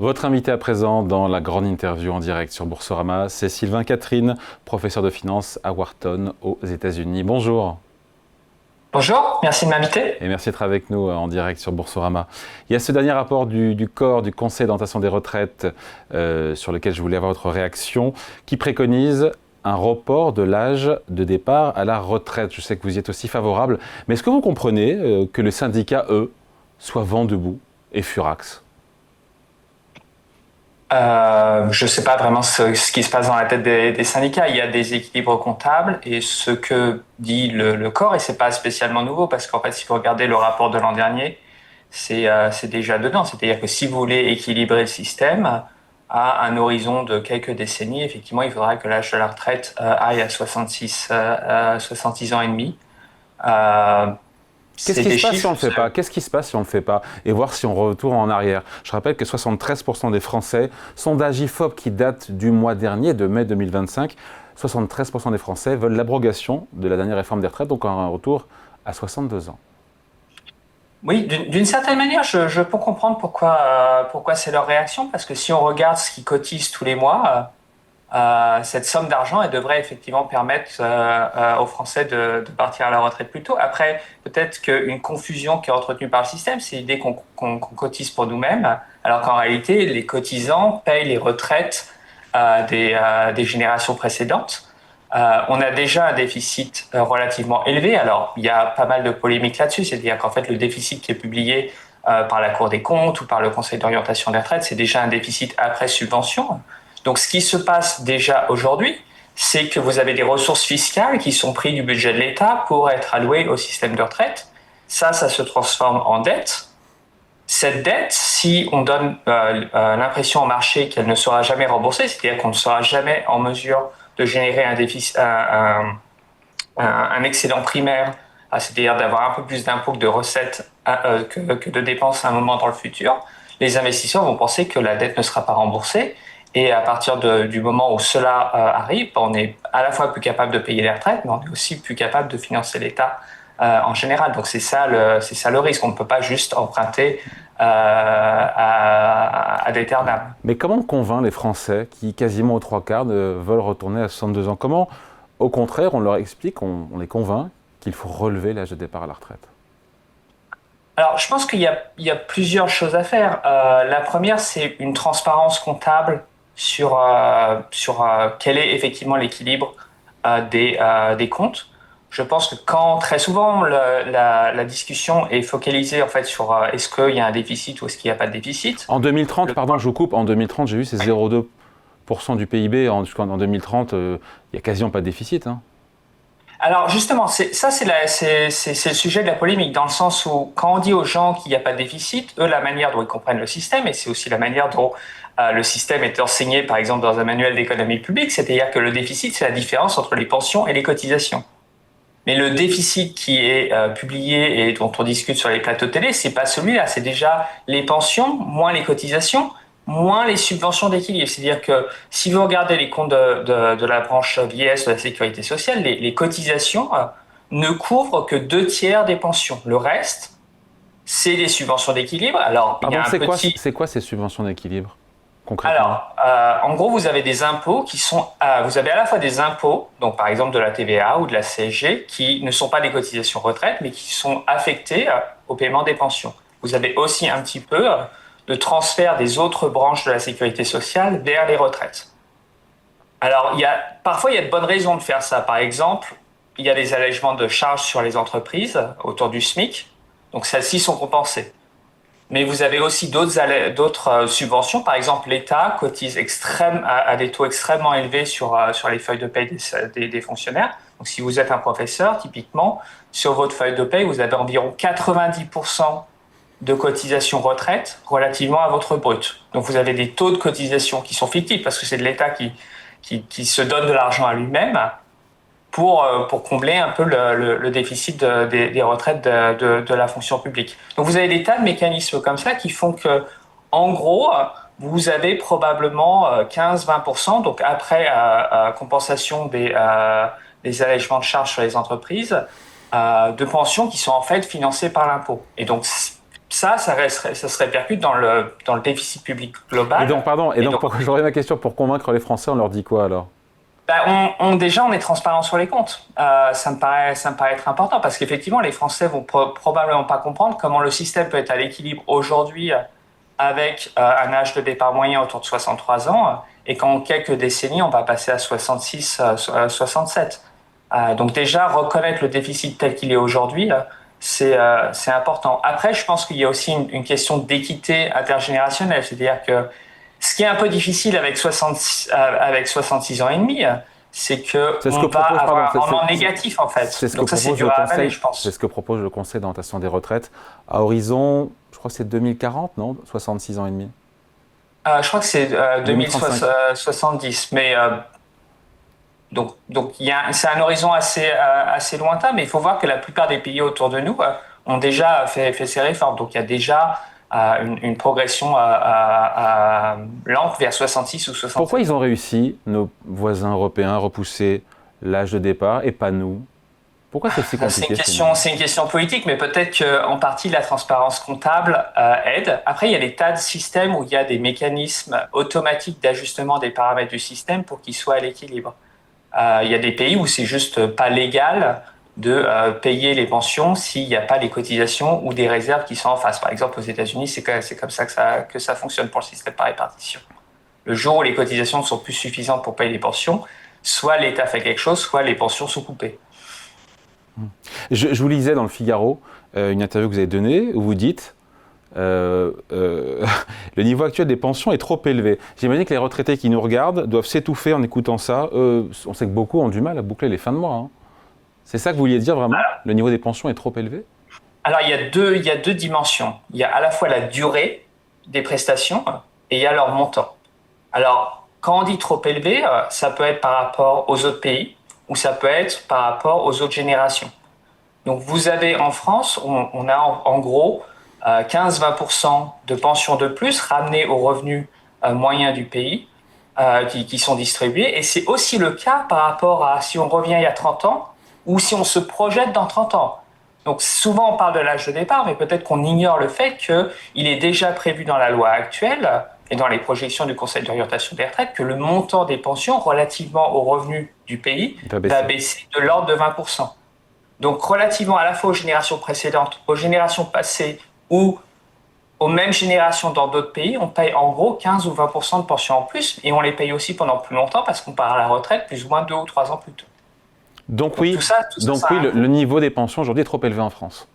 Votre invité à présent dans la grande interview en direct sur Boursorama, c'est Sylvain Catherine, professeur de finance à Wharton aux États-Unis. Bonjour. Bonjour, merci de m'inviter. Et merci d'être avec nous en direct sur Boursorama. Il y a ce dernier rapport du COR, du Conseil d'orientation des retraites, sur lequel je voulais avoir votre réaction, qui préconise un report de l'âge de départ à la retraite. Je sais que vous y êtes aussi favorable, mais est-ce que vous comprenez que les syndicats, eux, soient vent debout et furax ? Je ne sais pas vraiment ce qui se passe dans la tête des syndicats. Il y a des équilibres comptables et ce que dit le corps, et ce n'est pas spécialement nouveau parce qu'en fait, si vous regardez le rapport de l'an dernier, c'est déjà dedans. C'est-à-dire que si vous voulez équilibrer le système à un horizon de quelques décennies, effectivement, il faudra que l'âge de la retraite aille à 66 ans et demi. Qu'est-ce qui se passe si on ne le fait pas ? Qu'est-ce qui se passe si on ne le fait pas ? Et voir si on retourne en arrière. Je rappelle que 73% des Français, sondage IFOP qui date du mois dernier, de mai 2025, 73% des Français veulent l'abrogation de la dernière réforme des retraites, donc un retour à 62 ans. Oui, d'une certaine manière, je peux comprendre pourquoi c'est leur réaction, parce que si on regarde ce qu'ils cotisent tous les mois, cette somme d'argent, elle devrait effectivement permettre aux Français de partir à la retraite plus tôt. Après, peut-être qu'une confusion qui est entretenue par le système, c'est l'idée qu'on cotise pour nous-mêmes, alors qu'en réalité, les cotisants payent les retraites des générations précédentes. On a déjà un déficit relativement élevé. Alors, il y a pas mal de polémiques là-dessus, c'est-à-dire qu'en fait, le déficit qui est publié par la Cour des comptes ou par le Conseil d'orientation des retraites, c'est déjà un déficit après subvention. Donc, ce qui se passe déjà aujourd'hui, c'est que vous avez des ressources fiscales qui sont prises du budget de l'État pour être allouées au système de retraite. Ça se transforme en dette. Cette dette, si on donne l'impression au marché qu'elle ne sera jamais remboursée, c'est-à-dire qu'on ne sera jamais en mesure de générer un excédent primaire, c'est-à-dire d'avoir un peu plus d'impôts que de recettes que de dépenses à un moment dans le futur, les investisseurs vont penser que la dette ne sera pas remboursée. Et à partir du moment où cela arrive, on est à la fois plus capable de payer les retraites, mais on est aussi plus capable de financer l'État en général. Donc c'est ça le risque. On ne peut pas juste emprunter à d'éternel. Mais comment on convainc les Français qui, quasiment aux trois quarts, veulent retourner à 62 ans ? Comment, au contraire, on leur explique, on les convainc qu'il faut relever l'âge de départ à la retraite ? Alors, je pense qu'il y a plusieurs choses à faire. La première, c'est une transparence comptable sur quel est effectivement l'équilibre des comptes. Je pense que quand très souvent la discussion est focalisée en fait sur est-ce qu'il y a un déficit ou est-ce qu'il n'y a pas de déficit. En 2030, pardon, je vous coupe, en 2030, j'ai vu c'est 0,2% du PIB. En 2030, il n'y a quasiment pas de déficit. Hein. Alors justement, c'est le sujet de la polémique, dans le sens où quand on dit aux gens qu'il n'y a pas de déficit, eux, la manière dont ils comprennent le système, et c'est aussi la manière dont le système est enseigné, par exemple, dans un manuel d'économie publique, c'est-à-dire que le déficit, c'est la différence entre les pensions et les cotisations. Mais le déficit qui est publié et dont on discute sur les plateaux télé, c'est pas celui-là, c'est déjà les pensions moins les cotisations, moins les subventions d'équilibre. C'est-à-dire que si vous regardez les comptes de la branche vieillesse de la sécurité sociale, les cotisations ne couvrent que 2/3 des pensions. Le reste, c'est des subventions d'équilibre. Alors, Pardon, c'est quoi ces subventions d'équilibre, concrètement ? Alors, en gros, vous avez des impôts qui sont... vous avez à la fois des impôts, donc par exemple de la TVA ou de la CSG, qui ne sont pas des cotisations retraite, mais qui sont affectés au paiement des pensions. Vous avez aussi un petit peu de transfert des autres branches de la sécurité sociale vers les retraites. Alors, parfois, il y a de bonnes raisons de faire ça. Par exemple, il y a des allègements de charges sur les entreprises autour du SMIC, donc celles-ci sont compensées. Mais vous avez aussi d'autres subventions. Par exemple, l'État cotise à des taux extrêmement élevés sur les feuilles de paie des fonctionnaires. Donc, si vous êtes un professeur, typiquement, sur votre feuille de paie, vous avez environ 90% de cotisation retraite relativement à votre brut. Donc, vous avez des taux de cotisation qui sont fictifs parce que c'est de l'État qui se donne de l'argent à lui-même pour combler un peu le déficit des retraites de la fonction publique. Donc vous avez des tas de mécanismes comme ça qui font que, en gros, vous avez probablement 15-20%, donc après compensation des allègements de charges sur les entreprises, de pensions qui sont en fait financées par l'impôt. Et donc ça se répercute dans le déficit public global. Et donc pour que je revienne à ma question, pour convaincre les Français, on leur dit quoi alors? Déjà, on est transparent sur les comptes. Ça me paraît être important parce qu'effectivement, les Français vont probablement pas comprendre comment le système peut être à l'équilibre aujourd'hui avec un âge de départ moyen autour de 63 ans et qu'en quelques décennies, on va passer à 66, 67. Donc déjà, reconnaître le déficit tel qu'il est aujourd'hui, c'est important. Après, je pense qu'il y a aussi une question d'équité intergénérationnelle, c'est-à-dire que ce qui est un peu difficile avec 66 ans et demi, c'est qu'on va avoir un rendement négatif en fait. Donc ça, c'est dur à avaler, je pense. C'est ce que propose le Conseil d'orientation des retraites à horizon, je crois que c'est 2040, non? 66 ans et demi. Je crois que c'est 2070, mais donc c'est un horizon assez lointain, mais il faut voir que la plupart des pays autour de nous ont déjà fait ces réformes. Donc il y a déjà une progression lente vers 66 ou 67. Pourquoi ils ont réussi, nos voisins européens, à repousser l'âge de départ et pas nous? Pourquoi c'est si compliqué? C'est une question politique, mais peut-être qu'en partie la transparence comptable aide. Après, il y a des tas de systèmes où il y a des mécanismes automatiques d'ajustement des paramètres du système pour qu'ils soient à l'équilibre. Il y a des pays où c'est juste pas légal de payer les pensions s'il n'y a pas les cotisations ou des réserves qui sont en face. Par exemple, aux États-Unis, c'est comme ça que ça fonctionne pour le système par répartition. Le jour où les cotisations ne sont plus suffisantes pour payer les pensions, soit l'État fait quelque chose, soit les pensions sont coupées. Je vous lisais dans le Figaro une interview que vous avez donnée où vous dites le niveau actuel des pensions est trop élevé. J'imagine que les retraités qui nous regardent doivent s'étouffer en écoutant ça. On sait que beaucoup ont du mal à boucler les fins de mois. Hein. C'est ça que vous vouliez dire vraiment? Le niveau des pensions est trop élevé? Alors, il y a deux dimensions. Il y a à la fois la durée des prestations et il y a leur montant. Alors, quand on dit trop élevé, ça peut être par rapport aux autres pays ou ça peut être par rapport aux autres générations. Donc, vous avez en France, on a en gros 15-20% de pensions de plus ramenées aux revenus moyens du pays qui sont distribués. Et c'est aussi le cas par rapport à si on revient il y a 30 ans ou si on se projette dans 30 ans. Donc souvent on parle de l'âge de départ, mais peut-être qu'on ignore le fait qu'il est déjà prévu dans la loi actuelle et dans les projections du Conseil d'orientation des retraites que le montant des pensions relativement aux revenus du pays va baisser de l'ordre de 20%. Donc relativement à la fois aux générations précédentes, aux générations passées ou aux mêmes générations dans d'autres pays, on paye en gros 15 ou 20% de pensions en plus et on les paye aussi pendant plus longtemps parce qu'on part à la retraite plus ou moins 2 ou 3 ans plus tôt. Donc oui, le niveau des pensions aujourd'hui est trop élevé en France.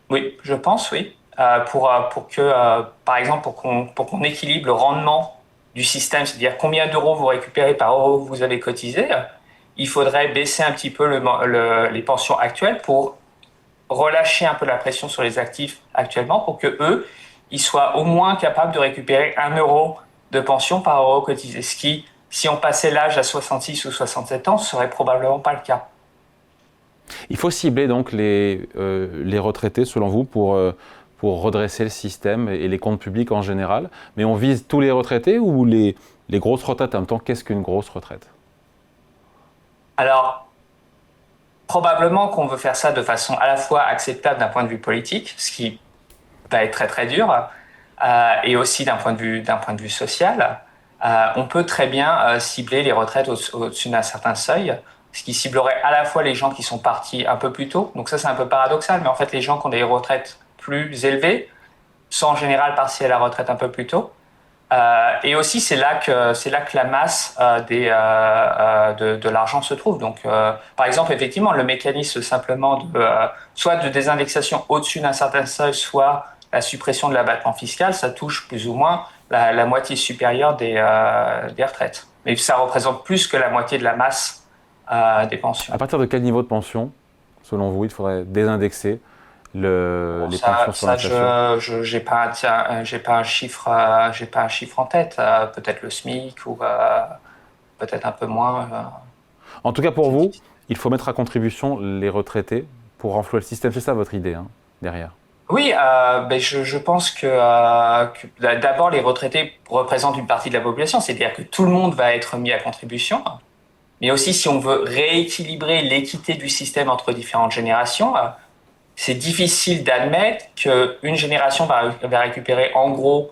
Oui, je pense, oui. Pour que, par exemple, pour qu'on équilibre le rendement du système, c'est-à-dire combien d'euros vous récupérez par euro que vous avez cotisé, il faudrait baisser un petit peu les pensions actuelles pour relâcher un peu la pression sur les actifs actuellement pour que eux, ils soient au moins capables de récupérer 1 euro de pension par euro cotisé, ce qui, si on passait l'âge à 66 ou 67 ans, ce serait probablement pas le cas. Il faut cibler donc les retraités, selon vous, pour redresser le système et les comptes publics en général. Mais on vise tous les retraités ou les grosses retraites en même temps? Qu'est-ce qu'une grosse retraite? Alors, probablement qu'on veut faire ça de façon à la fois acceptable d'un point de vue politique, ce qui va être très très dur, et aussi d'un point de vue social. On peut très bien cibler les retraites au-dessus d'un certain seuil, ce qui ciblerait à la fois les gens qui sont partis un peu plus tôt. Donc ça, c'est un peu paradoxal, mais en fait, les gens qui ont des retraites plus élevées sont en général partis à la retraite un peu plus tôt. Et aussi, c'est là que la masse de l'argent se trouve. Donc, par exemple, effectivement, le mécanisme simplement soit de désindexation au-dessus d'un certain seuil, soit la suppression de l'abattement fiscal, ça touche plus ou moins la moitié supérieure des retraites. Mais ça représente plus que la moitié de la masse des pensions. À partir de quel niveau de pension, selon vous, il faudrait désindexer les pensions sur l'inflation? J'ai pas un chiffre en tête. Peut-être le SMIC ou peut-être un peu moins. En tout cas, pour vous, il faut mettre à contribution les retraités pour renflouer le système. C'est ça votre idée, hein, derrière? Oui, je pense que d'abord les retraités représentent une partie de la population, c'est-à-dire que tout le monde va être mis à contribution. Mais aussi, si on veut rééquilibrer l'équité du système entre différentes générations, c'est difficile d'admettre qu'une génération va récupérer en gros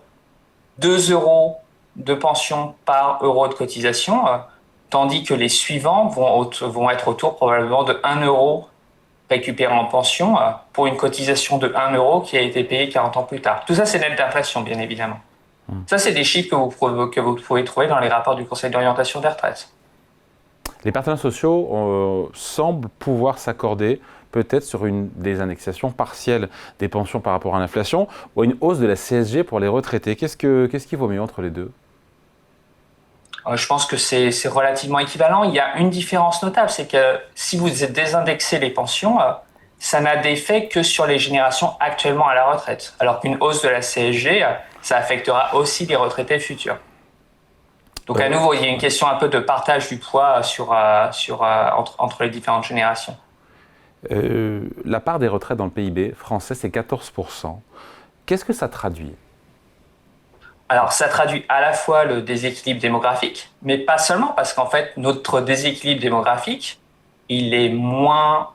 2 euros de pension par euro de cotisation, tandis que les suivants vont être autour probablement de 1 euro récupéré en pension pour une cotisation de 1 euro qui a été payée 40 ans plus tard. Tout ça, c'est net d'inflation, bien évidemment. Ça, c'est des chiffres que vous pouvez trouver dans les rapports du Conseil d'orientation des retraites. Les partenaires sociaux semblent pouvoir s'accorder peut-être sur une désindexation partielle des pensions par rapport à l'inflation ou une hausse de la CSG pour les retraités. Qu'est-ce qui vaut mieux entre les deux ? Je pense que c'est relativement équivalent. Il y a une différence notable, c'est que si vous désindexez les pensions, ça n'a d'effet que sur les générations actuellement à la retraite. Alors qu'une hausse de la CSG, ça affectera aussi les retraités futurs. Donc à nouveau, il y a une question un peu de partage du poids entre les différentes générations. La part des retraites dans le PIB français, c'est 14%. Qu'est-ce que ça traduit ? Alors, ça traduit à la fois le déséquilibre démographique, mais pas seulement, parce qu'en fait, notre déséquilibre démographique, il est moins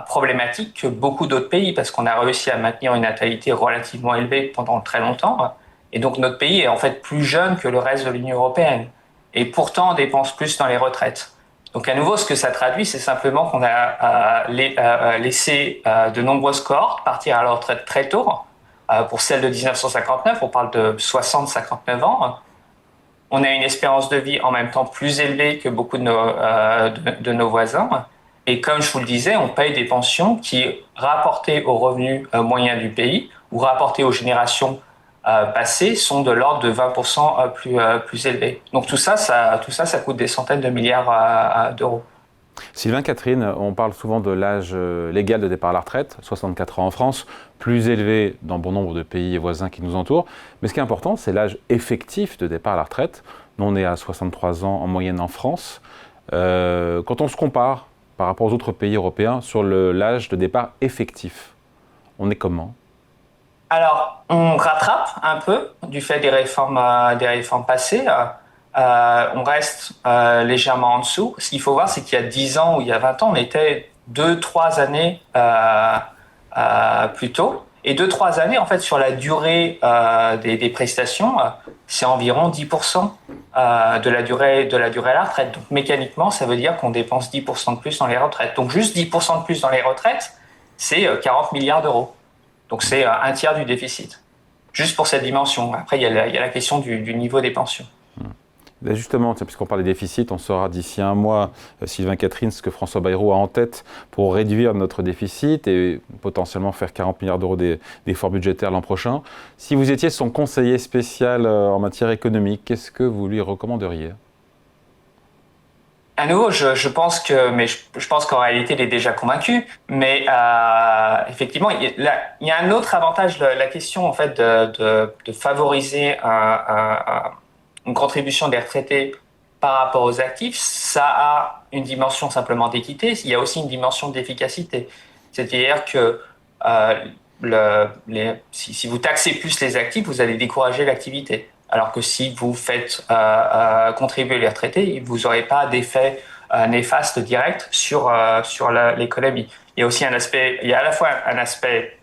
problématique que beaucoup d'autres pays, parce qu'on a réussi à maintenir une natalité relativement élevée pendant très longtemps. Et donc, notre pays est en fait plus jeune que le reste de l'Union européenne. Et pourtant, on dépense plus dans les retraites. Donc, à nouveau, ce que ça traduit, c'est simplement qu'on a laissé de nombreuses cohortes partir à la retraite très tôt. Pour celle de 1959, on parle de 60-59 ans. On a une espérance de vie en même temps plus élevée que beaucoup de nos voisins. Et comme je vous le disais, on paye des pensions qui, rapportées aux revenus moyens du pays ou rapportées aux générations passées, sont de l'ordre de 20% plus élevés. Donc tout ça coûte des centaines de milliards d'euros. Sylvain Catherine, on parle souvent de l'âge légal de départ à la retraite, 64 ans en France, plus élevé dans bon nombre de pays voisins qui nous entourent. Mais ce qui est important, c'est l'âge effectif de départ à la retraite. Nous, on est à 63 ans en moyenne en France. Quand on se compare par rapport aux autres pays européens sur l'âge de départ effectif, on est comment ? Alors, on rattrape un peu du fait des réformes passées. On reste légèrement en dessous. Ce qu'il faut voir, c'est qu'il y a 10 ans ou il y a 20 ans, on était 2-3 années plus tôt. Et 2-3 années, en fait, sur la durée des prestations, c'est environ 10% de la durée à la retraite. Donc, mécaniquement, ça veut dire qu'on dépense 10% de plus dans les retraites. Donc, juste 10% de plus dans les retraites, c'est 40 milliards d'euros. Donc, c'est un tiers du déficit. Juste pour cette dimension. Après, il y a la question du niveau des pensions. Ben justement, puisqu'on parle des déficits, on saura d'ici un mois, Sylvain Catherine, ce que François Bayrou a en tête pour réduire notre déficit et potentiellement faire 40 milliards d'euros d'efforts budgétaires l'an prochain. Si vous étiez son conseiller spécial en matière économique, qu'est-ce que vous lui recommanderiez ? À nouveau, je pense qu'en réalité, il est déjà convaincu. Mais effectivement, il y a un autre avantage, la question en fait de favoriser une contribution des retraités par rapport aux actifs, ça a une dimension simplement d'équité, il y a aussi une dimension d'efficacité. C'est-à-dire que si vous taxez plus les actifs, vous allez décourager l'activité. Alors que si vous faites contribuer les retraités, vous n'aurez pas d'effet néfaste direct sur l'économie. Il y a aussi il y a à la fois un aspect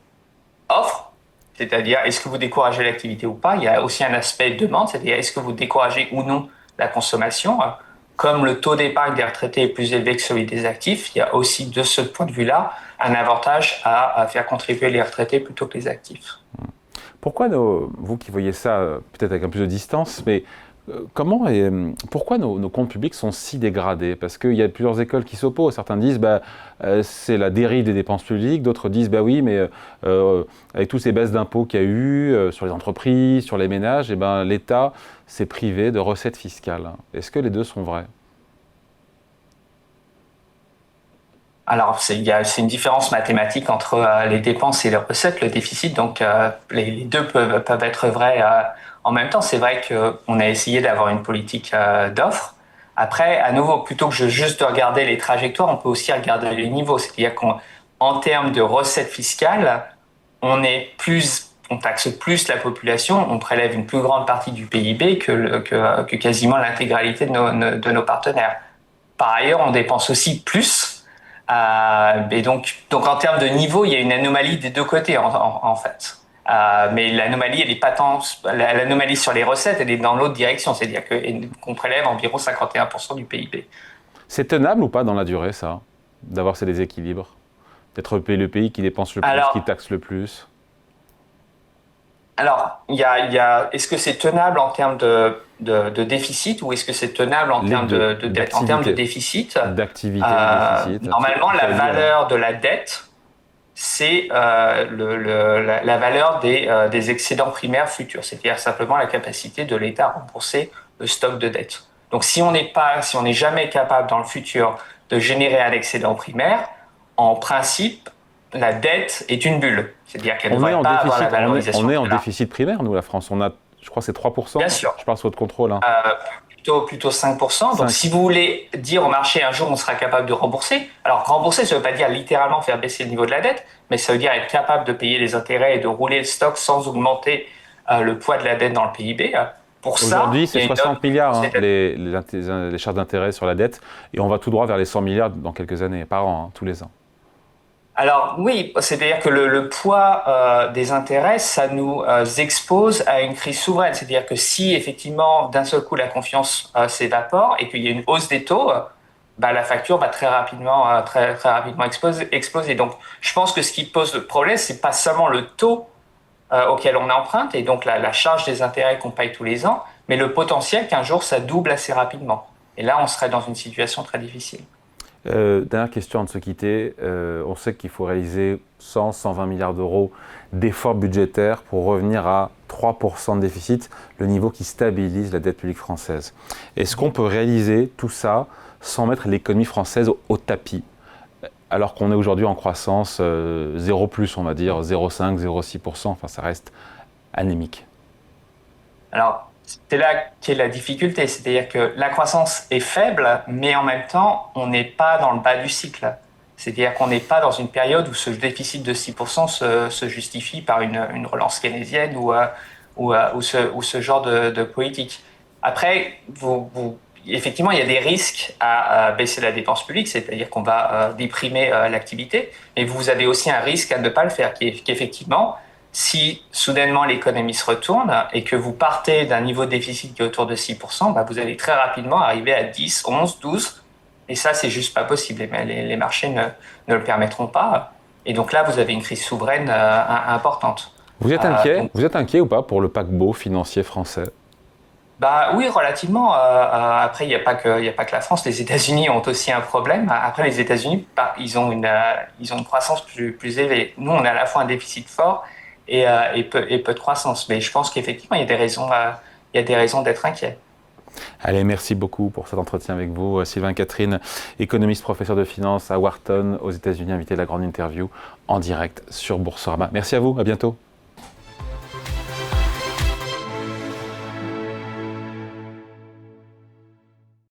offre, c'est-à-dire est-ce que vous découragez l'activité ou pas. Il y a aussi un aspect demande, c'est-à-dire est-ce que vous découragez ou non la consommation. Comme le taux d'épargne des retraités est plus élevé que celui des actifs, il y a aussi de ce point de vue-là un avantage à faire contribuer les retraités plutôt que les actifs. Pourquoi, vous qui voyez ça peut-être avec un peu de distance, mais pourquoi nos comptes publics sont si dégradés ? Parce qu'il y a plusieurs écoles qui s'opposent. Certains disent c'est la dérive des dépenses publiques, d'autres disent oui, mais avec toutes ces baisses d'impôts qu'il y a eu sur les entreprises, sur les ménages, l'État s'est privé de recettes fiscales. Est-ce que les deux sont vrais ? Alors, c'est une différence mathématique entre les dépenses et les recettes, le déficit. Donc, les deux peuvent être vrais en même temps. C'est vrai qu'on a essayé d'avoir une politique d'offre. Après, à nouveau, plutôt que juste de regarder les trajectoires, on peut aussi regarder les niveaux. C'est-à-dire qu'en termes de recettes fiscales, on taxe plus la population, on prélève une plus grande partie du PIB que quasiment l'intégralité de nos partenaires. Par ailleurs, on dépense aussi plus Et donc en termes de niveau, il y a une anomalie des deux côtés en fait. Mais l'anomalie, elle est pas tant l'anomalie sur les recettes, elle est dans l'autre direction, c'est-à-dire qu'on prélève environ 51% du PIB. C'est tenable ou pas dans la durée, ça, d'avoir ces déséquilibres, d'être le pays qui dépense le plus, qui taxe le plus? Alors, est-ce que c'est tenable en termes de déficit ou est-ce que c'est tenable en termes de dette? En termes de déficit, d'activité, déficit. Normalement, la valeur de la dette, c'est la valeur des excédents primaires futurs, c'est-à-dire simplement la capacité de l'État à rembourser le stock de dette. Donc, si on n'est jamais capable dans le futur de générer un excédent primaire, en principe, la dette est une bulle. C'est-à-dire qu'elle ne devrait pas avoir la valorisation. On est en déficit primaire, nous, la France. On a, je crois que c'est 3%. Bien sûr. Je parle sous votre contrôle. Hein. Plutôt 5%. Donc, si vous voulez dire au marché un jour on sera capable de rembourser, alors rembourser, ça ne veut pas dire littéralement faire baisser le niveau de la dette, mais ça veut dire être capable de payer les intérêts et de rouler le stock sans augmenter le poids de la dette dans le PIB. Pour ça, aujourd'hui, c'est 60 milliards les charges d'intérêt sur la dette, et on va tout droit vers les 100 milliards dans quelques années, par an, tous les ans. Alors oui, c'est-à-dire que le poids des intérêts, ça nous expose à une crise souveraine. C'est-à-dire que si effectivement d'un seul coup la confiance s'évapore et qu'il y a une hausse des taux, la facture va très rapidement exploser. Donc je pense que ce qui pose le problème, c'est pas seulement le taux auquel on emprunte et donc la charge des intérêts qu'on paye tous les ans, mais le potentiel qu'un jour ça double assez rapidement. Et là, on serait dans une situation très difficile. Dernière question avant de se quitter. On sait qu'il faut réaliser 100-120 milliards d'euros d'efforts budgétaires pour revenir à 3% de déficit, le niveau qui stabilise la dette publique française. Est-ce qu'on peut réaliser tout ça sans mettre l'économie française au tapis, alors qu'on est aujourd'hui en croissance 0+, on va dire 0,5-0,6%, enfin ça reste anémique? Alors, c'est là qu'est la difficulté, c'est-à-dire que la croissance est faible, mais en même temps, on n'est pas dans le bas du cycle. C'est-à-dire qu'on n'est pas dans une période où ce déficit de 6% se justifie par une relance keynésienne ou ce genre de politique. Après, effectivement, il y a des risques à baisser la dépense publique, c'est-à-dire qu'on va déprimer l'activité, mais vous avez aussi un risque à ne pas le faire, qui est qu'effectivement, si soudainement l'économie se retourne et que vous partez d'un niveau de déficit qui est autour de 6%, vous allez très rapidement arriver à 10, 11, 12. Et ça, c'est juste pas possible. Les marchés ne le permettront pas. Et donc là, vous avez une crise souveraine importante. Vous êtes inquiet Vous êtes inquiet ou pas pour le paquebot financier français? Oui, relativement. Après, il n'y a pas que la France. Les États-Unis ont aussi un problème. Après, les États-Unis, ils ont une croissance plus élevée. Nous, on a à la fois un déficit fort et peu de croissance. Mais je pense qu'effectivement, il y a des raisons d'être inquiet. Allez, merci beaucoup pour cet entretien avec vous. Sylvain Catherine, économiste, professeur de finance à Wharton aux États-Unis, invité de la grande interview en direct sur Boursorama. Merci à vous, à bientôt.